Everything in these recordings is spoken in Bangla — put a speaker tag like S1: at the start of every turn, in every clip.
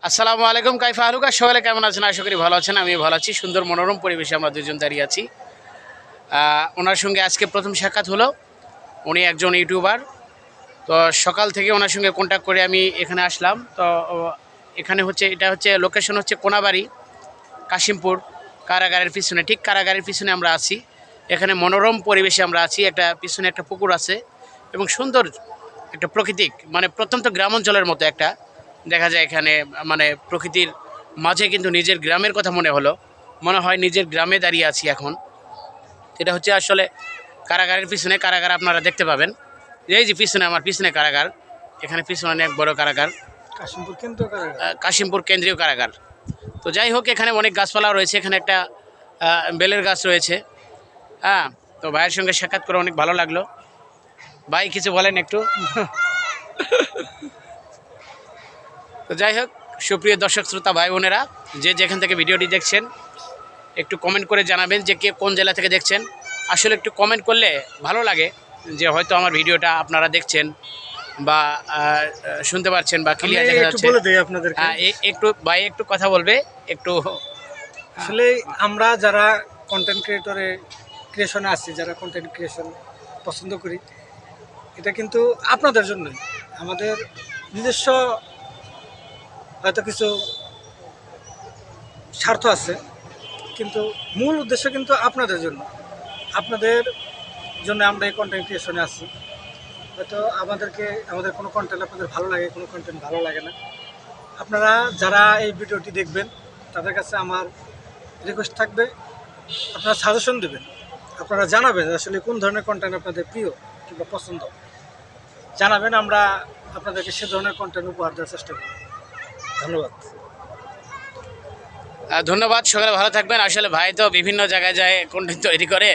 S1: আসসালামু আলাইকুম, কাইফা হালুকা। সকালে কেমন আছেন? আশা করি ভালো আছেন। আমি ভালো আছি। সুন্দর মনোরম পরিবেশে আমরা দুজন দাঁড়িয়ে আছি। ওনার সঙ্গে আজকে প্রথম সাক্ষাৎ হলো। উনি একজন ইউটিউবার। তো সকাল থেকে ওনার সঙ্গে কন্ট্যাক্ট করে আমি এখানে আসলাম। তো এখানে এটা হচ্ছে লোকেশন হচ্ছে কোনাবাড়ি, কাশিমপুর কারাগারের পিছনে, ঠিক কারাগারের পিছনে আমরা আছি। এখানে মনোরম পরিবেশে আমরা আছি। পিছনে একটা পুকুর আছে এবং সুন্দর একটা প্রাকৃতিক, মানে প্রত্যন্ত গ্রাম অঞ্চলের মতো একটা দেখা যায় এখানে। মানে প্রকৃতির মাঝে কিন্তু নিজের গ্রামের কথা মনে হয় নিজের গ্রামে দাঁড়িয়ে আছি এখন। এটা হচ্ছে আসলে কারাগারের পিছনে। কারাগার আপনারা দেখতে পাবেন, এই যে পিছনে, আমার পিছনে কারাগার। এখানে পিছনে অনেক বড় কারাগার, কাশিমপুর কেন্দ্রীয় কারাগার। তো যাই হোক, এখানে অনেক গাছপালা রয়েছে। এখানে একটা বেলের গাছ রয়েছে। হ্যাঁ, তো ভাইয়ের সঙ্গে সাক্ষাৎ করে অনেক ভালো লাগলো। ভাই কিছু বলেন একটু। তো যাই হোক, সুপ্রিয় দর্শক শ্রোতা ভাই বোনেরা, যে যেখান থেকে ভিডিওটি দেখছেন, একটু কমেন্ট করে জানাবেন যে কে কোন জেলা থেকে দেখছেন। আসলে একটু কমেন্ট করলে ভালো লাগে, যে হয়তো আমার ভিডিওটা আপনারা দেখছেন বা শুনতে পাচ্ছেন বা ক্লিয়ার দেখা যাচ্ছে। একটু ভাই একটু কথা বলবে একটু।
S2: আসলে আমরা যারা কন্টেন্ট ক্রিয়েশনে আছি, যারা কন্টেন্ট ক্রিয়েশন পছন্দ করি, এটা কিন্তু আপনাদের জন্যই। আমাদের নিজস্ব হয়তো কিছু স্বার্থ আছে, কিন্তু মূল উদ্দেশ্য কিন্তু আপনাদের জন্য। আপনাদের জন্য আমরা এই কন্টেন্ট ক্রিয়েশনে আছি। হয়তো আমাদের কোনো কন্টেন্ট আপনাদের ভালো লাগে, কোনো কন্টেন্ট ভালো লাগে না। আপনারা যারা এই ভিডিওটি দেখবেন, তাদের কাছে আমার রিকোয়েস্ট থাকবে, আপনারা সাজেশন দেবেন, আপনারা জানাবেন আসলে কোন ধরনের কন্টেন্ট আপনাদের প্রিয় কিংবা পছন্দ। জানাবেন, আমরা আপনাদেরকে সে ধরনের কন্টেন্ট উপহার দেওয়ার চেষ্টা করি। ধন্যবাদ।
S1: ধন্যবাদ। সকালে ভালো থাকবেন। আসলে ভাই তো বিভিন্ন জায়গায় যায় কন্টেন্ট তৈরি করে।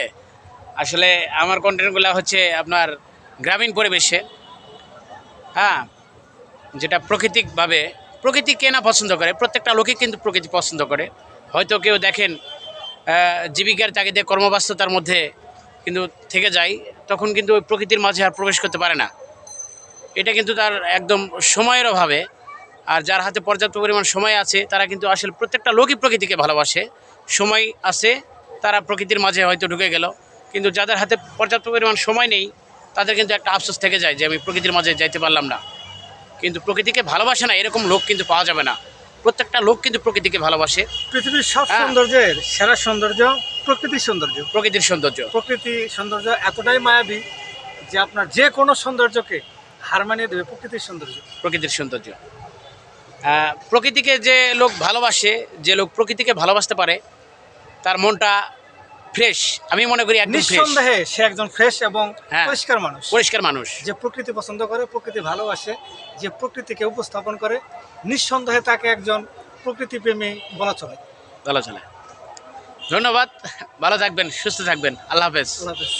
S1: আসলে আমার কন্টেন্টগুলো হচ্ছে আপনার গ্রামীণ পরিবেশে। হ্যাঁ, যেটা প্রাকৃতিকভাবে, প্রকৃতি কে না পছন্দ করে? প্রত্যেকটা লোকই কিন্তু প্রকৃতি পছন্দ করে। হয়তো কেউ দেখেন জীবিকার তাগিদে কর্মব্যস্ততার মধ্যে কিন্তু থেকে যায়, তখন কিন্তু ওই প্রকৃতির মাঝে আর প্রবেশ করতে পারে না। এটা কিন্তু তার একদম সময়ের অভাবে। আর যার হাতে পর্যাপ্ত পরিমাণ সময় আছে, তারা কিন্তু আসলে প্রত্যেকটা লোকই প্রকৃতিকে ভালোবাসে। সময় আছে, তারা প্রকৃতির মাঝে হয়তো ঢুকে গেল। কিন্তু যাদের হাতে পর্যাপ্ত পরিমাণ সময় নেই, তাদের কিন্তু একটা আফসোস থেকে যায় যে আমি প্রকৃতির মাঝে যাইতে পারলাম না। কিন্তু প্রকৃতিকে ভালোবাসে না এরকম লোক কিন্তু পাওয়া যাবে না। প্রত্যেকটা লোক কিন্তু প্রকৃতিকে ভালোবাসে।
S2: পৃথিবীর সব সৌন্দর্যের সেরা সৌন্দর্য প্রকৃতির সৌন্দর্য। প্রকৃতি সৌন্দর্য এতটাই মায়াবী যে আপনার যে কোনো সৌন্দর্যকে হার মানিয়ে দেবে প্রকৃতির সৌন্দর্য।
S1: প্রকৃতিকে যে লোক ভালোবাসে, যে লোক প্রকৃতিকে ভালোবাসতে পারে, তার মনটা ফ্রেশ। আমি মনে করি একদম
S2: নিঃসন্দেহে সে একজন ফ্রেশ এবং পরিষ্কার মানুষ। যে প্রকৃতি পছন্দ করে, প্রকৃতি ভালোবাসে, যে প্রকৃতিকে উপস্থাপন করে, নিঃসন্দেহে তাকে একজন প্রকৃতি প্রেমী বলা চলে।
S1: ধন্যবাদ। ভালো থাকবেন, সুস্থ থাকবেন। আল্লাহ হাফেজ।
S2: আল্লাহ হাফেজ।